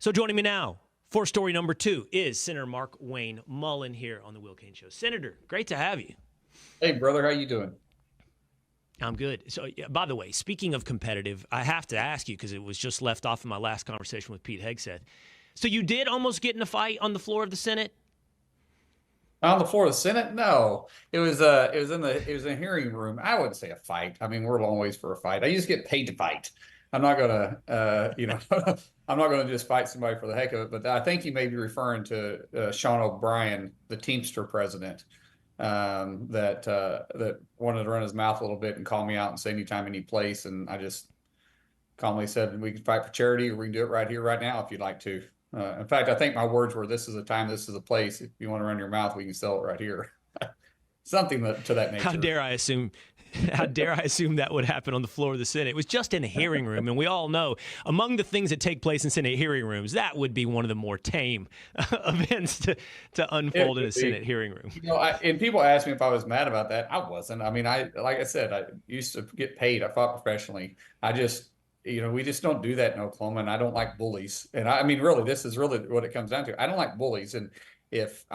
So joining me now for story number 2 is Senator Mark Wayne Mullin here on the Will Cain Show. Senator, great to have you. Hey, brother, how you doing? I'm good. So, yeah, by the way, speaking of competitive, I have to ask you because it was just left off in my last conversation with Pete Hegseth. So you did almost get in a fight on the floor of the Senate? On the floor of the Senate? No, it was in the hearing room. I wouldn't say a fight. I mean, we're a long ways for a fight. I just get paid to fight. I'm not gonna, I'm not gonna just fight somebody for the heck of it. But I think you may be referring to Sean O'Brien, the Teamster president, that wanted to run his mouth a little bit and call me out and say anytime, any place, and I just calmly said we can fight for charity, or we can do it right here, right now, if you'd like to. In fact, I think my words were, "This is a time, this is a place. If you want to run your mouth, we can sell it right here." Something to that nature. How dare I assume? How dare I assume that would happen on the floor of the Senate? It was just in a hearing room, and we all know among the things that take place in Senate hearing rooms, that would be one of the more tame events to unfold in a Senate hearing room. And people ask me if I was mad about that. I wasn't. I mean, like I said, I used to get paid. I fought professionally. I just, we just don't do that in Oklahoma, and I don't like bullies. And I mean, really, this is really what it comes down to. I don't like bullies, and if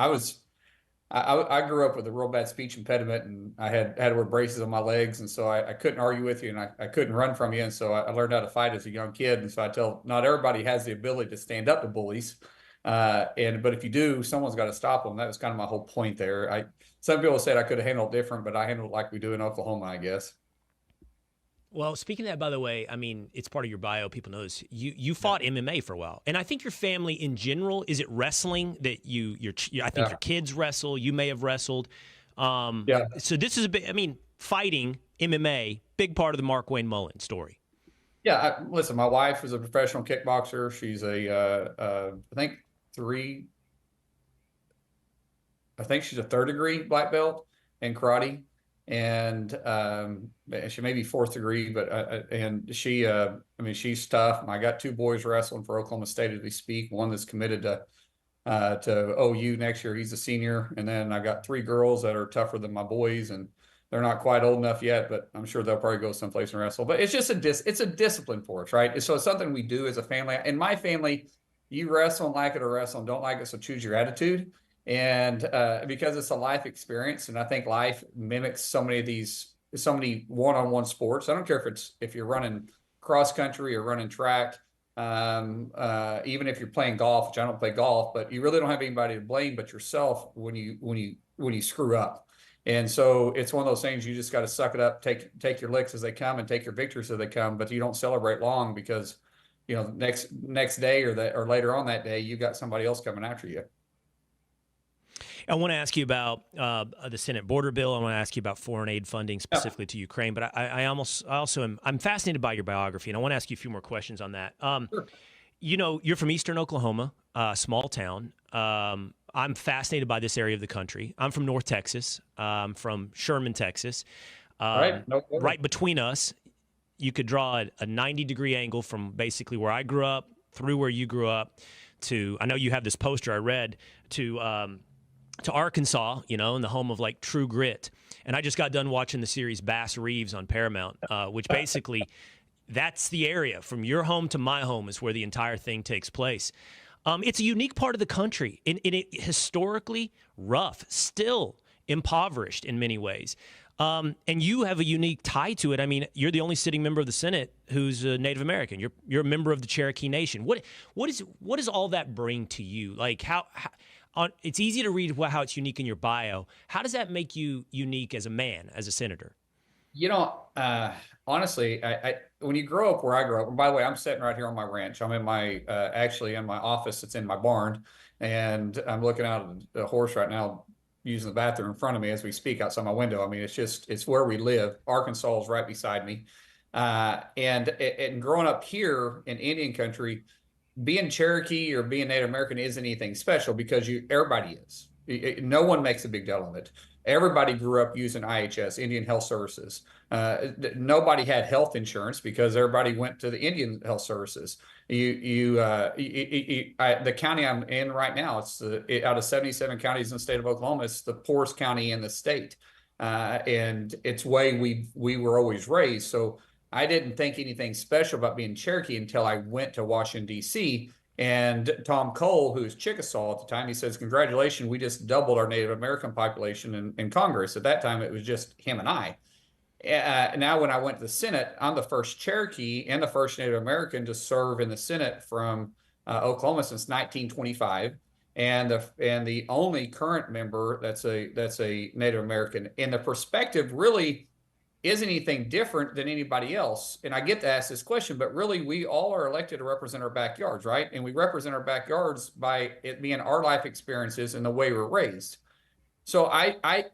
I grew up with a real bad speech impediment, and I had to wear braces on my legs, and so I couldn't argue with you, and I couldn't run from you, and so I learned how to fight as a young kid. And so I tell, not everybody has the ability to stand up to bullies, but if you do, someone's got to stop them. That was kind of my whole point there. Some people said I could have handled it different, but I handled it like we do in Oklahoma, I guess. Well, speaking of that, by the way, I mean, it's part of your bio. People know this. You fought MMA for a while, and I think your family in general, is it wrestling that I think your kids wrestle. You may have wrestled. Yeah. So this is a bit. I mean, fighting MMA, big part of the Mark Wayne Mullin story. Yeah. Listen, my wife is a professional kickboxer. She's I think she's a third degree black belt in karate. And she may be fourth degree, but and she, I mean, she's tough. I got 2 boys wrestling for Oklahoma State as we speak. One that's committed to OU next year. He's a senior, and then I got 3 girls that are tougher than my boys, and they're not quite old enough yet, but I'm sure they'll probably go someplace and wrestle. But it's just it's a discipline for us, right? So it's something we do as a family. In my family, you wrestle and like it, or wrestle and don't like it, so choose your attitude. And because it's a life experience, and I think life mimics so many one-on-one sports. I don't care if you're running cross country or running track, even if you're playing golf, which I don't play golf, but you really don't have anybody to blame but yourself when you screw up. And so it's one of those things, you just got to suck it up, take your licks as they come, and take your victories as they come, but you don't celebrate long because next day or later on that day, you got somebody else coming after you. I want to ask you about the Senate border bill. I want to ask you about foreign aid funding specifically to Ukraine. But I'm fascinated by your biography, and I want to ask you a few more questions on that. Sure. You're from Eastern Oklahoma, small town. I'm fascinated by this area of the country. I'm from North Texas, from Sherman, Texas. Right. No problem. Right between us, you could draw a 90-degree angle from basically where I grew up through where you grew up to. I know you have this poster I read to Arkansas, in the home of like True Grit. And I just got done watching the series Bass Reeves on Paramount, which basically that's the area from your home to my home is where the entire thing takes place. It's a unique part of the country, and it historically rough, still impoverished in many ways. And you have a unique tie to it. I mean, you're the only sitting member of the Senate who's a Native American. You're a member of the Cherokee Nation. What does all that bring to you? Like it's easy to read how it's unique in your bio. How does that make you unique as a man, as a senator? Honestly, when you grow up where I grew up, and by the way, I'm sitting right here on my ranch. I'm in actually in my office. It's in my barn, and I'm looking out at the horse right now, using the bathroom in front of me as we speak outside my window. I mean, it's where we live. Arkansas is right beside me. And growing up here in Indian country, being Cherokee or being Native American isn't anything special because everybody is. No one makes a big deal of it. Everybody grew up using IHS, Indian Health Services. Nobody had health insurance because everybody went to the Indian Health Services. The county I'm in right now, it's out of 77 counties in the state of Oklahoma, it's the poorest county in the state. And it's way we were always raised. So I didn't think anything special about being Cherokee until I went to Washington, D.C., And Tom Cole, who's Chickasaw at the time, he says, "Congratulations, we just doubled our Native American population in Congress." At that time, it was just him and I. Now, when I went to the Senate, I'm the first Cherokee and the first Native American to serve in the Senate from Oklahoma since 1925, and the only current member that's a Native American. And the perspective really isn't anything different than anybody else. And I get to ask this question, but really, we all are elected to represent our backyards, right? And we represent our backyards by it being our life experiences and the way we're raised. So I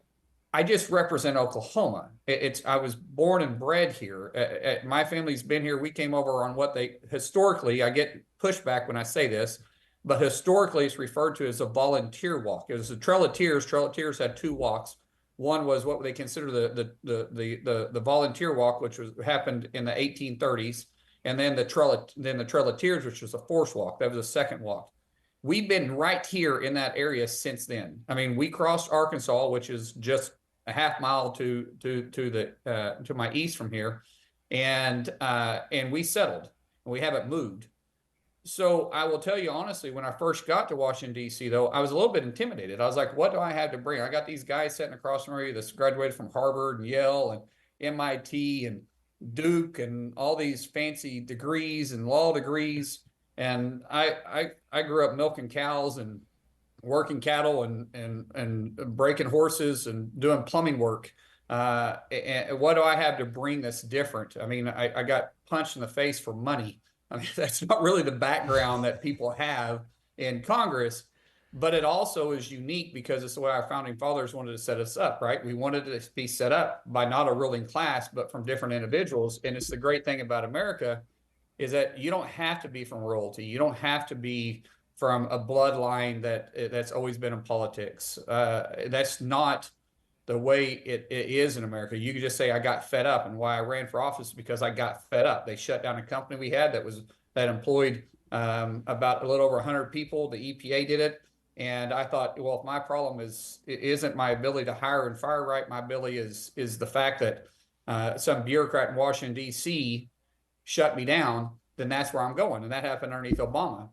just represent Oklahoma. I was born and bred here. My family's been here. We came over on what they historically, I get pushback when I say this, but historically it's referred to as a volunteer walk. It was the Trail of Tears. Trail of Tears had two walks. One was what they consider the volunteer walk, which happened in the 1830s, and then the Trail of Tears, which was a forced walk. That was a second walk. We've been right here in that area since then. I mean, we crossed Arkansas, which is just a half mile to my east from here, and we settled. We haven't moved. So I will tell you honestly, when I first got to Washington, D.C., though, I was a little bit intimidated. I was like, what do I have to bring? I got these guys sitting across from me that's graduated from Harvard and Yale and MIT and Duke and all these fancy degrees and law degrees. And I grew up milking cows and working cattle and breaking horses and doing plumbing work. And what do I have to bring that's different? I mean, I got punched in the face for money. I mean, that's not really the background that people have in Congress, but it also is unique because it's the way our founding fathers wanted to set us up, right? We wanted to be set up by not a ruling class, but from different individuals. And it's the great thing about America is that you don't have to be from royalty. You don't have to be from a bloodline that's always been in politics. That's not the way it is in America. You could just say, I got fed up. And why I ran for office is because I got fed up. They shut down a company we had that employed about a little over 100 people. The EPA did it. And I thought, well, if my problem isn't my ability to hire and fire right, my ability is the fact that some bureaucrat in Washington, D.C. shut me down, then that's where I'm going. And that happened underneath Obama.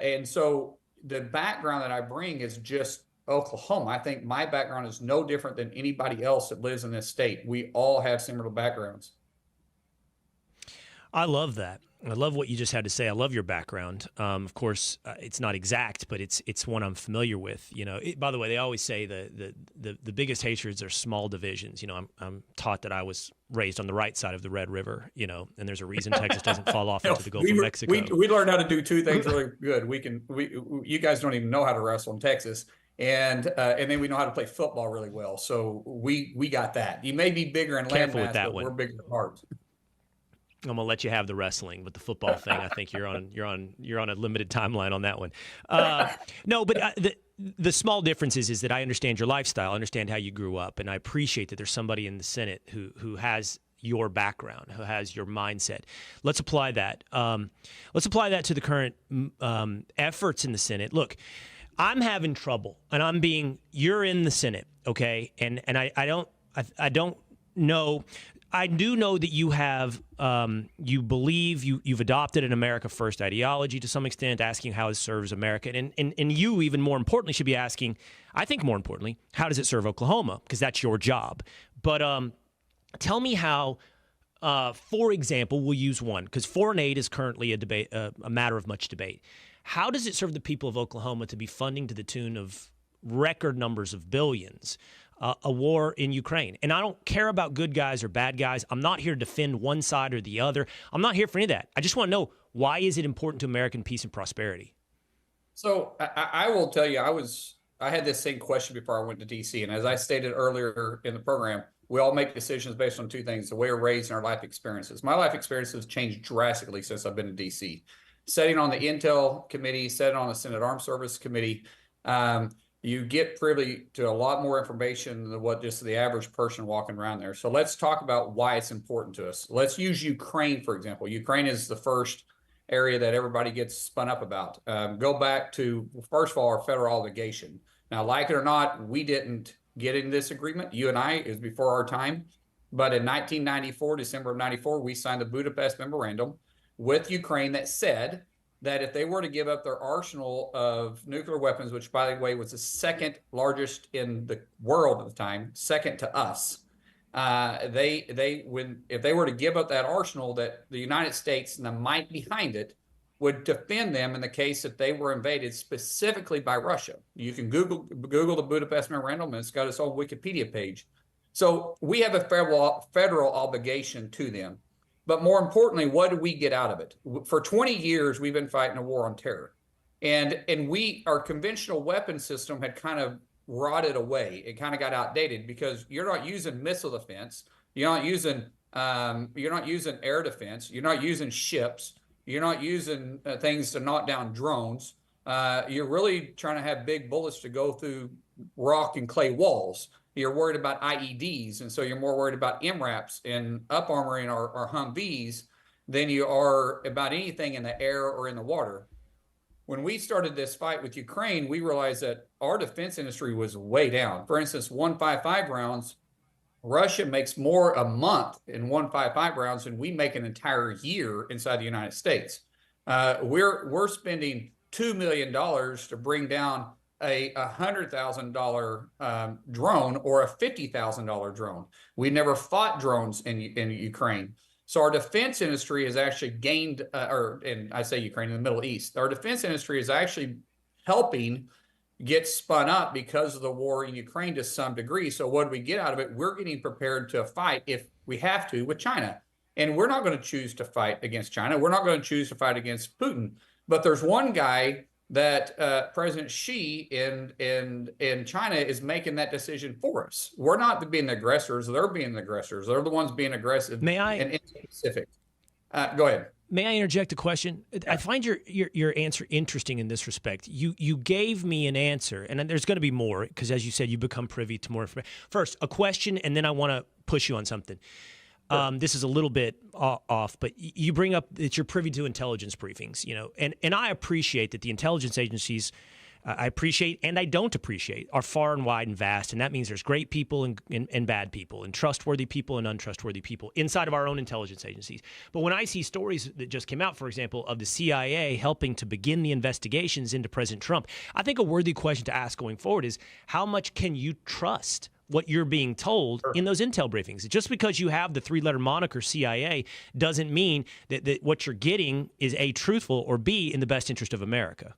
And so the background that I bring is just Oklahoma. I think my background is no different than anybody else that lives in this state. We all have similar backgrounds. I love that. I love what you just had to say. I love your background. Of course, it's not exact, but it's one I'm familiar with. You know, by the way, they always say the biggest hatreds are small divisions. You know, I'm taught that I was raised on the right side of the Red River. You know, and there's a reason Texas doesn't fall off into the Gulf of Mexico. We learned how to do two things really good. You guys don't even know how to wrestle in Texas. And then we know how to play football really well. So we got that. You may be bigger in land mass, but we're bigger in heart. I'm gonna let you have the wrestling, but the football thing, I think you're on a limited timeline on that one. No, but the small differences is that I understand your lifestyle, I understand how you grew up, and I appreciate that there's somebody in the Senate who has your background, who has your mindset. Let's apply that. Let's apply that to the current efforts in the Senate. Look, I'm having trouble, and you're in the Senate, okay? And I don't know. I do know that you have, you believe you've adopted an America First ideology to some extent, asking how it serves America. And you, even more importantly, should be asking, I think more importantly, how does it serve Oklahoma? Because that's your job. But tell me how, for example, we'll use one, because foreign aid is currently a matter of much debate. How does it serve the people of Oklahoma to be funding to the tune of record numbers of billions a war in Ukraine? And I don't care about good guys or bad guys. I'm not here to defend one side or the other. I'm not here for any of that. I just want to know, why is it important to American peace and prosperity? So I will tell you, I had this same question before I went to D.C. And as I stated earlier in the program, we all make decisions based on two things: the way we're raised and our life experiences. My life experiences changed drastically since I've been in D.C. Sitting on the Intel Committee, sitting on the Senate Armed Services Committee, you get privy to a lot more information than what just the average person walking around there. So let's talk about why it's important to us. Let's use Ukraine, for example. Ukraine is the first area that everybody gets spun up about. Go back to, first of all, our federal obligation. Now, like it or not, we didn't get in this agreement. You and I, it was before our time. But in 1994, December of 94, we signed the Budapest Memorandum with Ukraine that said that if they were to give up their arsenal of nuclear weapons, which by the way was the second largest in the world at the time, second to us, if they were to give up that arsenal, that the United States and the might behind it would defend them in the case that they were invaded specifically by Russia. You can Google the Budapest Memorandum, and it's got its own Wikipedia page. So we have a federal obligation to them. But more importantly, what do we get out of it? For 20 years, we've been fighting a war on terror. And our conventional weapon system had kind of rotted away. It kind of got outdated because you're not using missile defense. You're not using air defense. You're not using ships. You're not using things to knock down drones. You're really trying to have big bullets to go through rock and clay walls. You're worried about IEDs, and so you're more worried about MRAPs and up armoring our Humvees than you are about anything in the air or in the water. When we started this fight with Ukraine, we realized that our defense industry was way down. For instance, 155 rounds, Russia makes more a month in 155 rounds than we make an entire year inside the United States. We're spending $2 million to bring down a $100,000 drone or a $50,000 drone. We never fought drones in Ukraine. So our defense industry has actually gained, and I say Ukraine, in the Middle East, our defense industry is actually helping get spun up because of the war in Ukraine to some degree. So what do we get out of it? We're getting prepared to fight if we have to with China. And we're not going to choose to fight against China. We're not going to choose to fight against Putin. But there's one guy that President Xi in China is making that decision for us. We're not being the aggressors. They're being the aggressors. They're the ones being aggressive. May I? And Pacific. Go ahead. May I interject a question? Yeah. I find your answer interesting in this respect. You gave me an answer, and there's going to be more because, as you said, you become privy to more information. First, a question, and then I want to push you on something. Sure. This is a little bit off, but you bring up that you're privy to intelligence briefings, and I appreciate that the intelligence agencies, I appreciate and I don't appreciate, are far and wide and vast, and that means there's great people and bad people, and trustworthy people and untrustworthy people inside of our own intelligence agencies. But when I see stories that just came out, for example, of the CIA helping to begin the investigations into President Trump, I think a worthy question to ask going forward is, how much can you trust what you're being told in those intel briefings? Just because you have the three-letter moniker CIA doesn't mean that what you're getting is A, truthful, or B, in the best interest of America.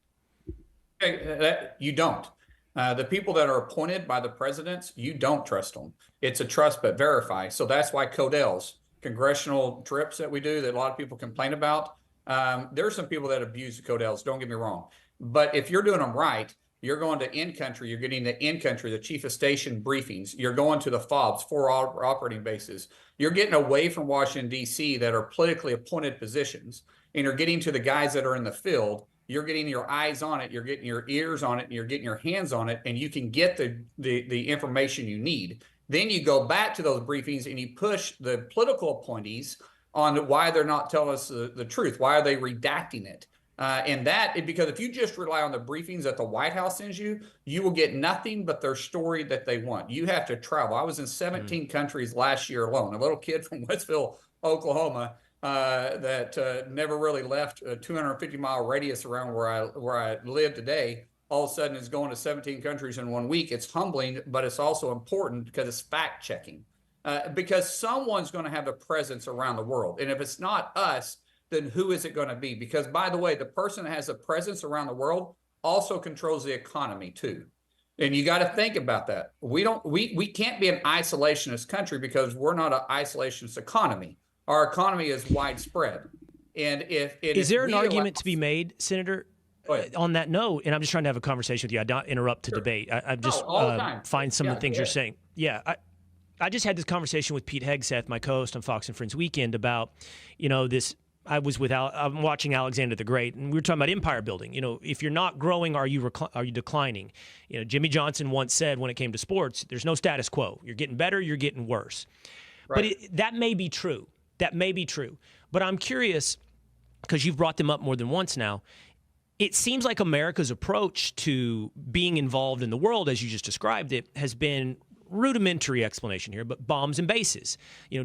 You don't. The people that are appointed by the presidents, you don't trust them. It's a trust but verify. So that's why Codell's congressional trips that we do that a lot of people complain about, there are some people that abuse the Codell's, don't get me wrong. But if you're doing them right, you're going to in-country, you're getting the in-country, the chief of station briefings. You're going to the FOBs, four operating bases. You're getting away from Washington, D.C. that are politically appointed positions, and you're getting to the guys that are in the field. You're getting your eyes on it, you're getting your ears on it, and you're getting your hands on it, and you can get the information you need. Then you go back to those briefings and you push the political appointees on why they're not telling us the truth. Why are they redacting it? Because if you just rely on the briefings that the White House sends you, you will get nothing but their story that they want. You have to travel. I was in 17 countries last year alone. A little kid from Westville, Oklahoma, that never really left a 250-mile radius around where I live today, all of a sudden is going to 17 countries in 1 week. It's humbling, but it's also important because it's fact-checking. Because someone's going to have a presence around the world. And if it's not us, then who is it going to be? Because, by the way, the person that has a presence around the world also controls the economy too. And you got to think about that. We can't be an isolationist country because we're not an isolationist economy. Our economy is widespread. And is there an argument to be made, Senator, on that note? And I'm just trying to have a conversation with you. I don't interrupt to debate. I just find some of the things you're saying. Yeah. I just had this conversation with Pete Hegseth, my co-host on Fox and Friends Weekend, about, this. I'm watching Alexander the Great, and we were talking about empire building. If you're not growing, are you declining? Jimmy Johnson once said, when it came to sports, there's no status quo. You're getting better, you're getting worse. Right. But that may be true. That may be true. But I'm curious, because you've brought them up more than once now. It seems like America's approach to being involved in the world, as you just described it, has been rudimentary explanation here, but bombs and bases,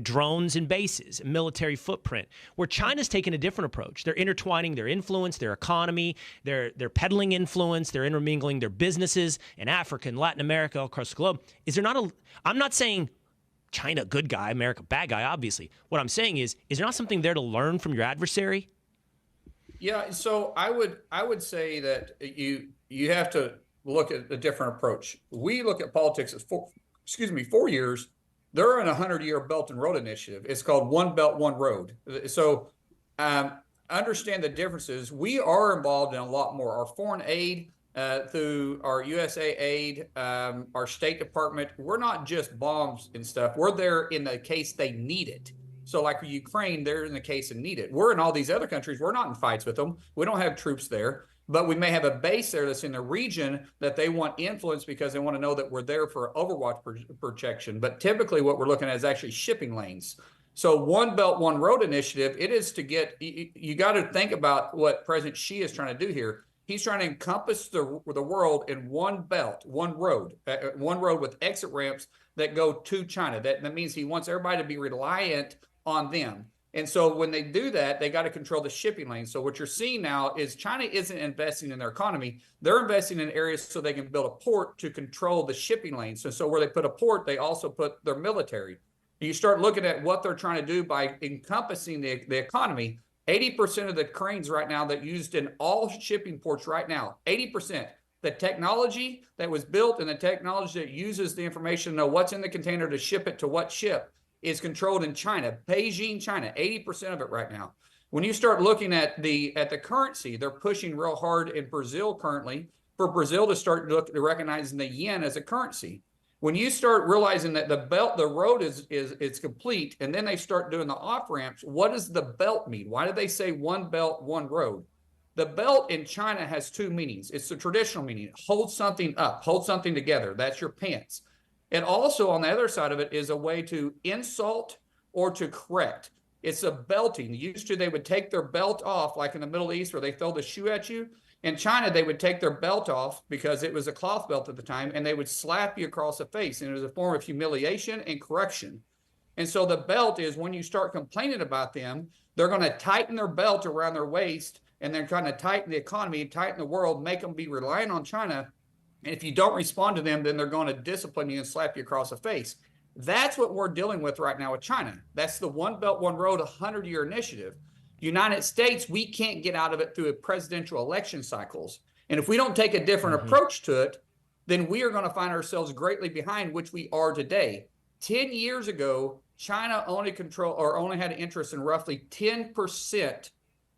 drones and bases, military footprint, where China's taken a different approach. They're intertwining their influence, their economy, they're peddling influence, they're intermingling their businesses in Africa and Latin America, all across the globe. Is there not I'm not saying China, good guy, America, bad guy, obviously. What I'm saying is there not something there to learn from your adversary? Yeah, so I would say that you have to look at a different approach. We look at politics as 4 years. They're in a 100-year Belt and Road Initiative. It's called One Belt, One Road. So understand the differences. We are involved in a lot more. Our foreign aid through our USA aid, our State Department, we're not just bombs and stuff. We're there in the case they need it. So like Ukraine, they're in the case and need it. We're in all these other countries. We're not in fights with them. We don't have troops there, but we may have a base there that's in the region that they want influence because they want to know that we're there for overwatch protection. But typically what we're looking at is actually shipping lanes. So One Belt, One Road Initiative, it is to get, you got to think about what President Xi is trying to do here. He's trying to encompass the world in one belt, one road with exit ramps that go to China. That means he wants everybody to be reliant on them. And so when they do that, they got to control the shipping lanes. So what you're seeing now is China isn't investing in their economy. They're investing in areas so they can build a port to control the shipping lanes. So where they put a port, they also put their military. You start looking at what they're trying to do by encompassing the economy. 80% of the cranes right now that used in all shipping ports right now, 80%, the technology that was built and the technology that uses the information to know what's in the container to ship it to what ship is controlled in China, Beijing, China, 80% of it right now. When you start looking at the currency, they're pushing real hard in Brazil currently for Brazil to start recognizing the yen as a currency. When you start realizing that the road is complete, and then they start doing the off ramps, what does the belt mean? Why do they say one belt, one road? The belt in China has two meanings. It's the traditional meaning: hold something up, hold something together. That's your pants. And also on the other side of it is a way to insult or to correct. It's a belting. Used to, they would take their belt off, like in the Middle East where they throw the shoe at you. In China, they would take their belt off because it was a cloth belt at the time, and they would slap you across the face. And it was a form of humiliation and correction. And so the belt is when you start complaining about them, they're going to tighten their belt around their waist, and they're trying to tighten the economy, tighten the world, make them be reliant on China. And if you don't respond to them, then they're going to discipline you and slap you across the face. That's what we're dealing with right now with China. That's the One Belt, One Road 100-year initiative. United States, we can't get out of it through presidential election cycles. And if we don't take a different approach to it, then we are going to find ourselves greatly behind, which we are today. 10 years ago, China only had an interest in roughly 10%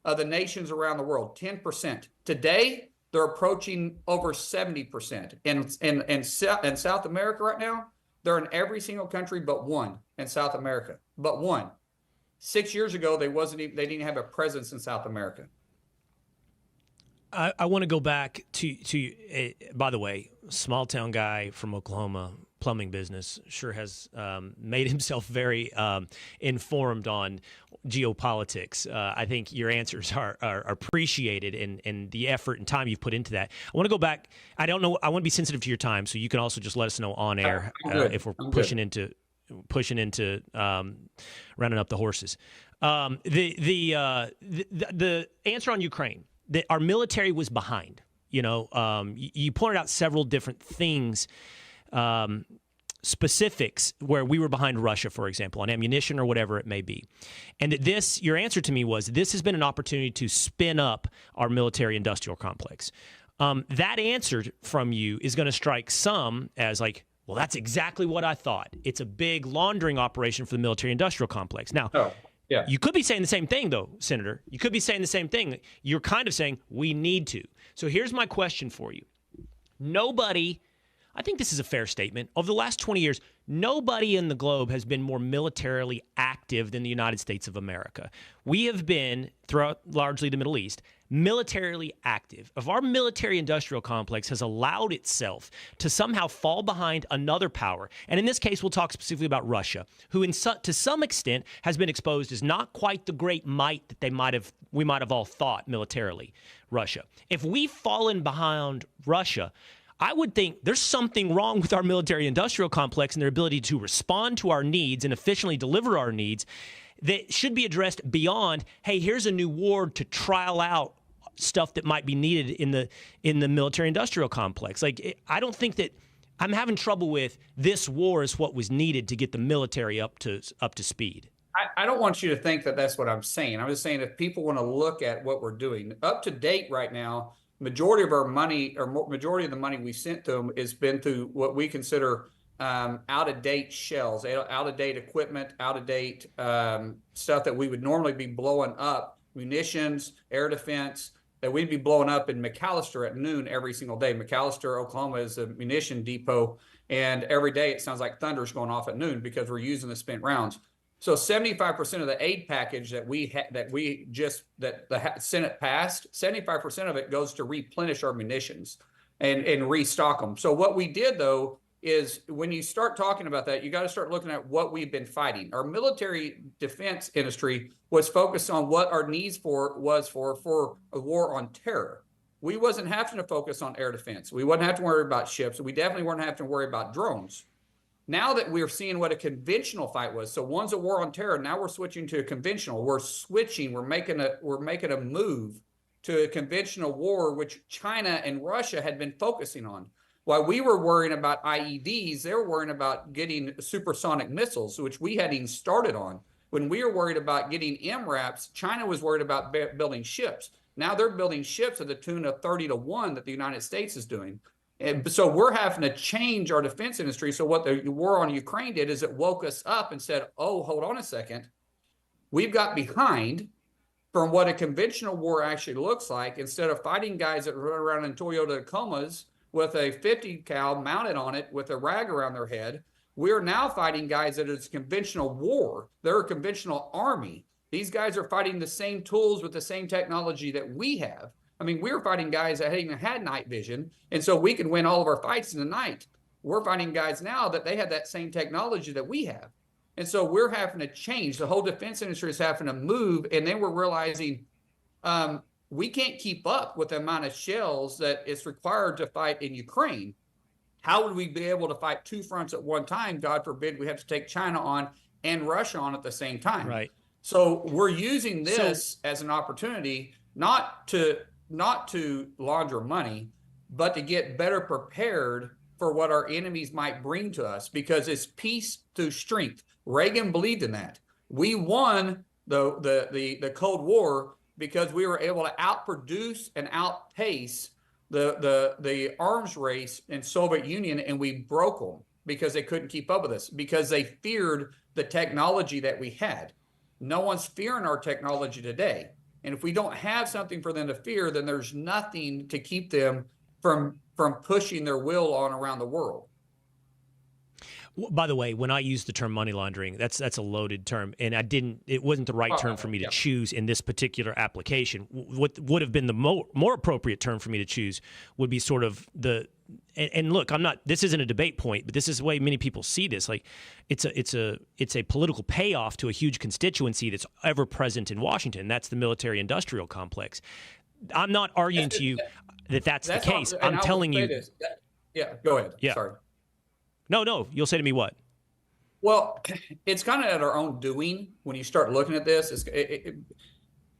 of the nations around the world, 10%. Today, they're approaching over 70%. In South America right now, they're in every single country but one in South America, but one. 6 years ago, they didn't have a presence in South America. I want to go back to by the way, small town guy from Oklahoma, plumbing business, sure has made himself very informed on geopolitics. I think your answers are appreciated in the effort and time you've put into that. I want to go back. I don't know. I want to be sensitive to your time, so you can also just let us know on air if we're pushing into rounding up the horses. The answer on Ukraine, that our military was behind. You pointed out several different things, specifics where we were behind Russia, for example, on ammunition or whatever it may be. And that your answer to me was, this has been an opportunity to spin up our military industrial complex. That answer from you is going to strike some as like, well, that's exactly what I thought. It's a big laundering operation for the military-industrial complex. Now, you could be saying the same thing, though, Senator. You could be saying the same thing. You're kind of saying we need to. So here's my question for you. I think this is a fair statement. Over the last 20 years, nobody in the globe has been more militarily active than the United States of America. We have been, throughout largely the Middle East, militarily active. If our military-industrial complex has allowed itself to somehow fall behind another power, and in this case, we'll talk specifically about Russia, who to some extent has been exposed as not quite the great might that we might have all thought militarily, Russia. If we've fallen behind Russia, I would think there's something wrong with our military industrial complex and their ability to respond to our needs and efficiently deliver our needs that should be addressed beyond, hey, here's a new war to trial out stuff that might be needed in the military industrial complex. Like, I don't think that I'm having trouble with this war is what was needed to get the military up to speed. I don't want you to think that that's what I'm saying. I'm just saying if people want to look at what we're doing up to date right now, majority of our money or majority of the money we sent to them has been through what we consider out of date shells, out of date equipment, out of date stuff that we would normally be blowing up, munitions, air defense, that we'd be blowing up in McAllister at noon every single day. McAllister, Oklahoma is a munition depot, and every day it sounds like thunder's going off at noon because we're using the spent rounds. So 75% of the aid package that the Senate passed, 75% of it goes to replenish our munitions and restock them. So what we did though is when you start talking about that, you got to start looking at what we've been fighting. Our military defense industry was focused on what our needs was for a war on terror. We wasn't having to focus on air defense. We wouldn't have to worry about ships. We definitely weren't having to worry about drones. Now that we're seeing what a conventional fight was, so one's a war on terror. Now we're switching to a conventional. We're making a move to a conventional war, which China and Russia had been focusing on. While we were worrying about IEDs, they were worrying about getting supersonic missiles, which we hadn't even started on. When we were worried about getting MRAPs, China was worried about building ships. Now they're building ships at the tune of 30 to 1 that the United States is doing. And so we're having to change our defense industry. So what the war on Ukraine did is it woke us up and said, oh, hold on a second. We've got behind from what a conventional war actually looks like. Instead of fighting guys that run around in Toyota Tacomas with a 50 cal mounted on it with a rag around their head, we're now fighting guys that is conventional war. They're a conventional army. These guys are fighting the same tools with the same technology that we have. I mean, we're fighting guys that hadn't even had night vision, and so we can win all of our fights in the night. We're fighting guys now that they have that same technology that we have. And so we're having to change. The whole defense industry is having to move, and then we're realizing we can't keep up with the amount of shells that is required to fight in Ukraine. How would we be able to fight two fronts at one time? God forbid we have to take China on and Russia on at the same time. Right. So we're using this as an opportunity not to launder money, but to get better prepared for what our enemies might bring to us, because it's peace through strength. Reagan believed in that. We won the Cold War because we were able to outproduce and outpace the arms race in Soviet Union, and we broke them because they couldn't keep up with us, because they feared the technology that we had. No one's fearing our technology today. And if we don't have something for them to fear, then there's nothing to keep them from pushing their will on around the world. By the way, when I use the term money laundering, that's a loaded term, and it wasn't the right term for me to choose in this particular application. What would have been the more appropriate term for me to choose would be sort of and look, this isn't a debate point, but this is the way many people see this. Like, it's a political payoff to a huge constituency that's ever present in Washington. That's the military industrial complex. I'm not arguing to you that that's the case. I'm telling you. Yeah, go ahead. Yeah. Sorry. No. You'll say to me what? Well, it's kind of at our own doing when you start looking at this.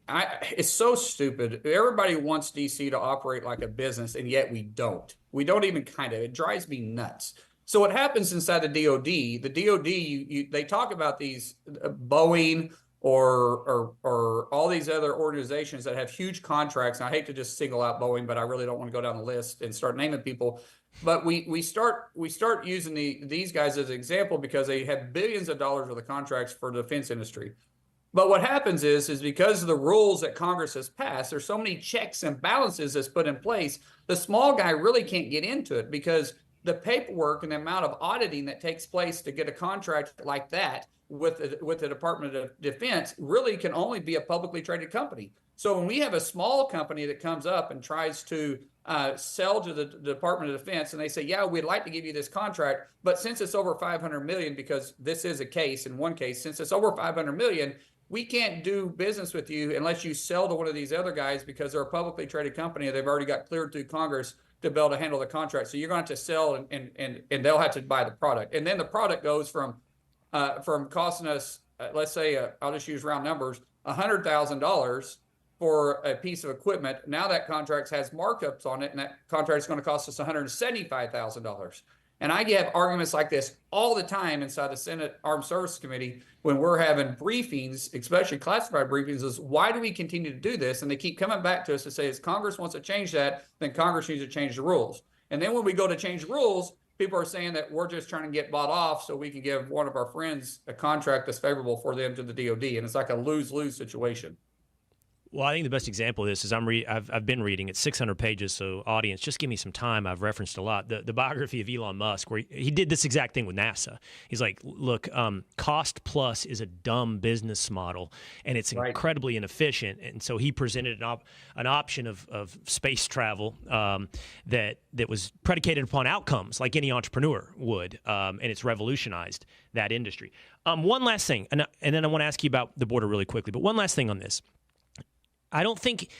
It's so stupid. Everybody wants DC to operate like a business, and yet we don't. We don't even kind of. It drives me nuts. So what happens inside the DOD? The DOD, they talk about these Boeing or all these other organizations that have huge contracts. And I hate to just single out Boeing, but I really don't want to go down the list and start naming people. But we start using these guys as an example because they have billions of dollars worth of contracts for the defense industry. But what happens is because of the rules that Congress has passed, there's so many checks and balances that's put in place, the small guy really can't get into it because the paperwork and the amount of auditing that takes place to get a contract like that with the Department of Defense really can only be a publicly traded company. So when we have a small company that comes up and tries to sell to the Department of Defense, and they say, yeah, we'd like to give you this contract, but since it's over 500 million, because this is a case, in one case, since it's over 500 million, we can't do business with you unless you sell to one of these other guys because they're a publicly traded company and they've already got cleared through Congress to be able to handle the contract. So you're going to have to sell, and they'll have to buy the product. And then the product goes from costing us, let's say, I'll just use round numbers, $100,000 for a piece of equipment. Now that contract has markups on it, and that contract is going to cost us $175,000. And I have arguments like this all the time inside the Senate Armed Services Committee when we're having briefings, especially classified briefings, is why do we continue to do this? And they keep coming back to us to say, if Congress wants to change that, then Congress needs to change the rules. And then when we go to change the rules, people are saying that we're just trying to get bought off so we can give one of our friends a contract that's favorable for them to the DOD. And it's like a lose-lose situation. Well, I think the best example of this is I've been reading. It's 600 pages, so audience, just give me some time. I've referenced a lot. The biography of Elon Musk, where he did this exact thing with NASA. He's like, look, cost plus is a dumb business model, and it's incredibly inefficient. And so he presented an option of space travel that was predicated upon outcomes, like any entrepreneur would, and it's revolutionized that industry. One last thing, and then I want to ask you about the border really quickly, but one last thing on this. I don't think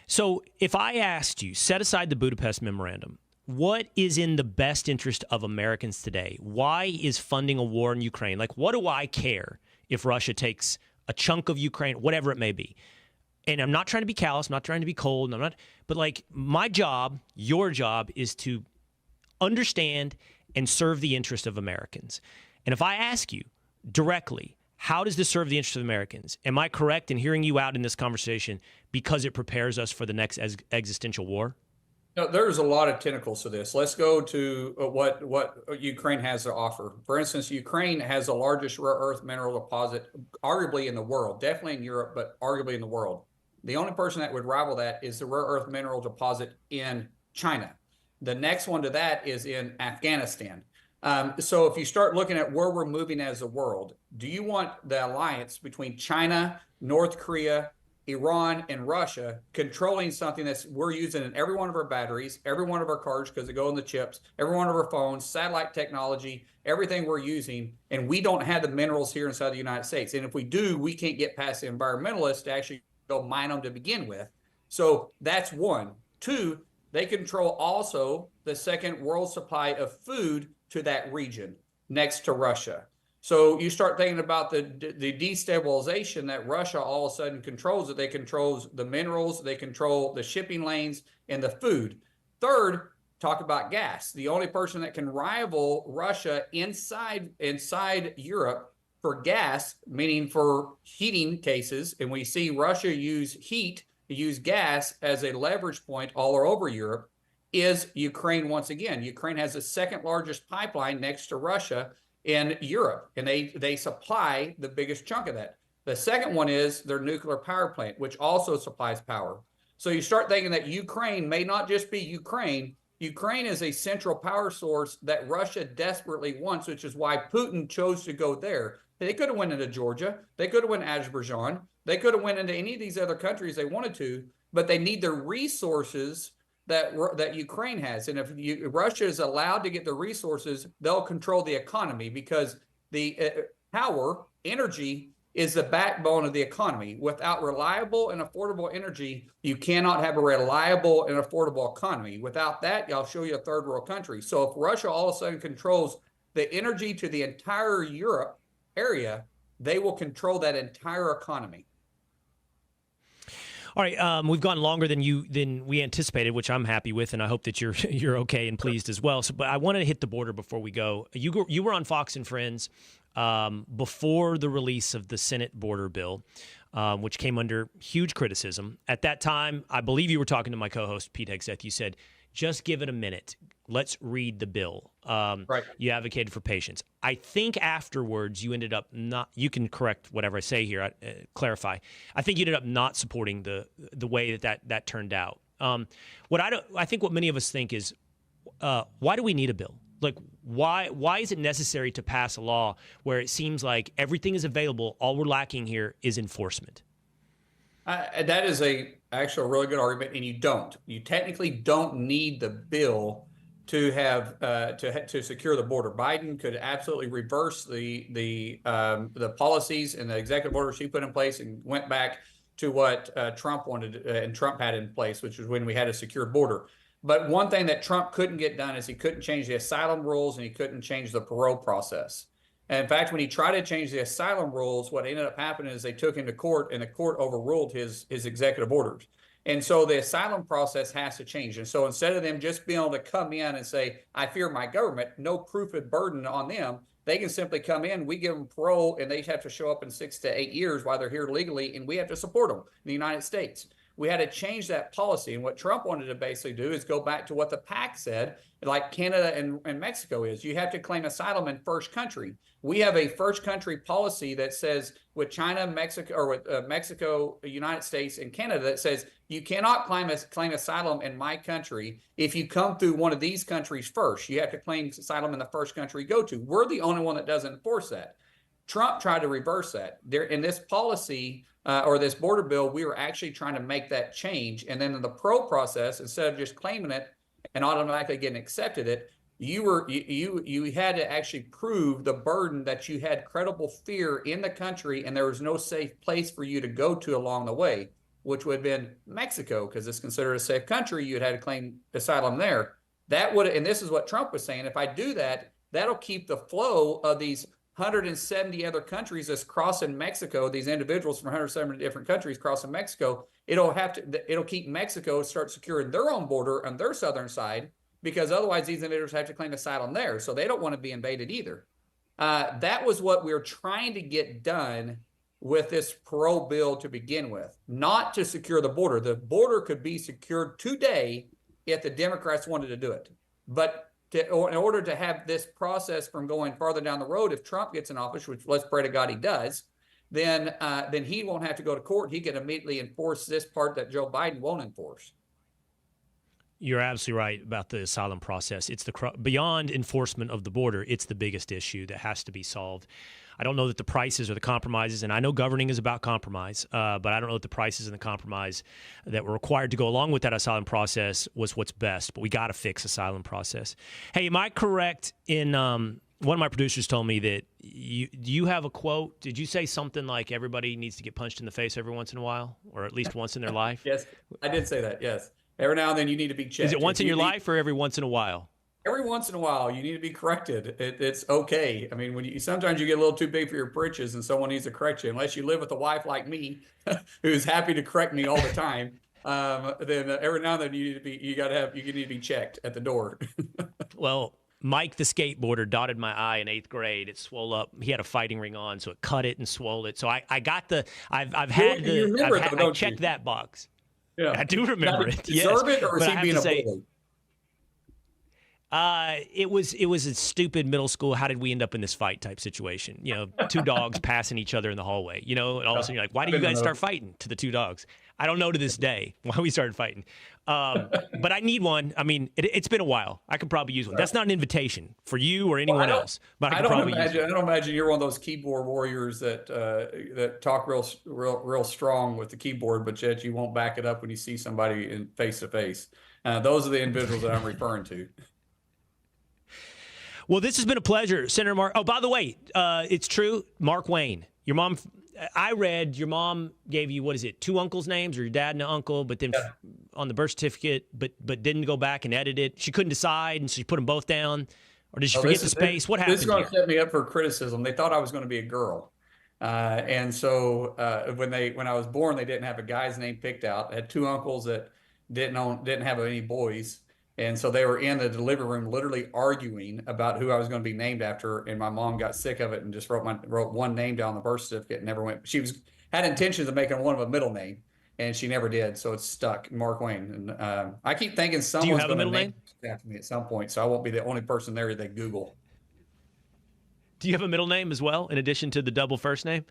so. If I asked you, set aside the Budapest Memorandum, what is in the best interest of Americans today? Why is funding a war in Ukraine? Like, what do I care if Russia takes a chunk of Ukraine, whatever it may be? And I'm not trying to be callous, I'm not trying to be cold, but like my job, your job is to understand and serve the interest of Americans. And if I ask you directly, how does this serve the interests of Americans? Am I correct in hearing you out in this conversation because it prepares us for the next existential war? No, there's a lot of tentacles to this. Let's go to what Ukraine has to offer. For instance, Ukraine has the largest rare earth mineral deposit, arguably in the world, definitely in Europe, but arguably in the world. The only person that would rival that is the rare earth mineral deposit in China. The next one to that is in Afghanistan. So if you start looking at where we're moving as a world, do you want the alliance between China, North Korea, Iran, and Russia controlling something that's we're using in every one of our batteries, every one of our cars because they go in the chips, every one of our phones, satellite technology, everything we're using, and we don't have the minerals here inside the United States. And if we do, we can't get past the environmentalists to actually go mine them to begin with. So that's one. Two, they control also the second world supply of food to that region next to Russia. So you start thinking about the destabilization that Russia all of a sudden controls it. They control the minerals, they control the shipping lanes and the food. Third, talk about gas. The only person that can rival Russia inside Europe for gas, meaning for heating cases, and we see Russia use gas as a leverage point all over Europe, is Ukraine once again. Ukraine has the second largest pipeline next to Russia in Europe, and they supply the biggest chunk of that. The second one is their nuclear power plant, which also supplies power. So you start thinking that Ukraine may not just be Ukraine. Ukraine is a central power source that Russia desperately wants, which is why Putin chose to go there. They could have went into Georgia. They could have went Azerbaijan. They could have went into any of these other countries they wanted to, but they need the resources that Ukraine has. And if Russia is allowed to get the resources, they'll control the economy because the power, energy, is the backbone of the economy. Without reliable and affordable energy, you cannot have a reliable and affordable economy. Without that, I'll show you a third world country. So if Russia all of a sudden controls the energy to the entire Europe area, they will control that entire economy. All right, we've gone longer than we anticipated, which I'm happy with, and I hope that you're okay and pleased as well. So, but I wanted to hit the border before we go. You were on Fox and Friends before the release of the Senate border bill, which came under huge criticism. At that time, I believe you were talking to my co-host Pete Hegseth. You said, "Just give it a minute. Let's read the bill." Right. You advocated for patience. I think afterwards you ended up not. You can correct whatever I say here. Clarify. I think you ended up not supporting the way that turned out. I think what many of us think is, why do we need a bill? Like, why is it necessary to pass a law where it seems like everything is available? All we're lacking here is enforcement. That is actually a really good argument, and you technically don't need the bill to have to secure the border. Biden could absolutely reverse the policies and the executive orders she put in place and went back to what Trump wanted and Trump had in place, which was when we had a secure border. But one thing that Trump couldn't get done is he couldn't change the asylum rules and he couldn't change the parole process. And in fact, when he tried to change the asylum rules, what ended up happening is they took him to court and the court overruled his executive orders. And so the asylum process has to change. And so instead of them just being able to come in and say, I fear my government, no proof and burden on them, they can simply come in, we give them parole, and they have to show up in 6 to 8 years while they're here legally, and we have to support them in the United States. We had to change that policy. And what Trump wanted to basically do is go back to what the pact said, like Canada and Mexico is. You have to claim asylum in first country. We have a first country policy that says with China, Mexico, or with Mexico, United States, and Canada that says you cannot claim asylum in my country if you come through one of these countries first. You have to claim asylum in the first country you go to. We're the only one that doesn't enforce that. Trump tried to reverse that. There in this policy or this border bill, we were actually trying to make that change. And then in the parole process, instead of just claiming it and automatically getting accepted it, you had to actually prove the burden that you had credible fear in the country and there was no safe place for you to go to along the way, which would have been Mexico, because it's considered a safe country. You'd had to claim asylum there. That would, and this is what Trump was saying, if I do that, that'll keep the flow of these 170 other countries that's crossing Mexico, these individuals from 170 different countries crossing Mexico. It'll keep Mexico start securing their own border on their southern side, because otherwise these individuals have to claim asylum there. So they don't want to be invaded either. That was what we were trying to get done with this parole bill to begin with, not to secure the border. The border could be secured today if the Democrats wanted to do it. But in order to have this process from going farther down the road, if Trump gets in office, which let's pray to God he does, then he won't have to go to court. He can immediately enforce this part that Joe Biden won't enforce. You're absolutely right about the asylum process. It's beyond enforcement of the border. It's the biggest issue that has to be solved. I don't know that the prices or the compromises, and I know governing is about compromise, but I don't know that the prices and the compromise that were required to go along with that asylum process was what's best. But we got to fix asylum process. Hey, am I correct in one of my producers told me that you have a quote? Did you say something like everybody needs to get punched in the face every once in a while, or at least once in their life? Yes, I did say that. Yes. Every now and then you need to be checked. Is it once in your life or every once in a while? Every once in a while you need to be corrected. It's okay. I mean, when sometimes you get a little too big for your britches and someone needs to correct you, unless you live with a wife like me who's happy to correct me all the time. Then every now and then you need to be checked at the door. Well, Mike, the skateboarder, dotted my eye in 8th grade. It swole up. He had a fighting ring on, so it cut it and swole it. So I checked that box. Yeah. I do remember it. Deserve it, or is he being a bully? It was a stupid middle school. How did we end up in this fight type situation? You know, two dogs passing each other in the hallway. You know, and all of a sudden you're like, why do you guys start fighting? To the two dogs. I don't know to this day why we started fighting. But I need one. I mean, it's been a while. I could probably use one. That's not an invitation for you or anyone else. But I don't imagine you're one of those keyboard warriors that talk real strong with the keyboard, but yet you won't back it up when you see somebody in face to face. Those are the individuals that I'm referring to. Well, this has been a pleasure, Senator Mark. Oh, by the way, it's true. Mark Wayne, your mom. I read your mom gave you, what is it, 2 uncles' names, or your dad and an uncle, but then on the birth certificate, but didn't go back and edit it. She couldn't decide, and so she put them both down. Or did she forget the space? What happened? This is going to set me up for criticism. They thought I was going to be a girl. And so when I was born, they didn't have a guy's name picked out. I had 2 uncles that didn't have any boys. And so they were in the delivery room literally arguing about who I was going to be named after. And my mom got sick of it and just wrote one name down on the birth certificate and never went. She had intentions of making one of a middle name, and she never did. So it's stuck, Mark Wayne. And I keep thinking someone's going to name after me at some point, so I won't be the only person there they Google. Do you have a middle name as well, in addition to the double first name?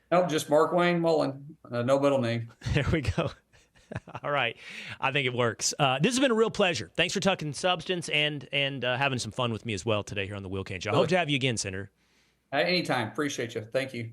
No, just Mark Wayne Mullin. No middle name. There we go. All right. I think it works. This has been a real pleasure. Thanks for talking substance and having some fun with me as well today here on the Will Cain Show. I hope to have you again, Senator. Anytime. Appreciate you. Thank you.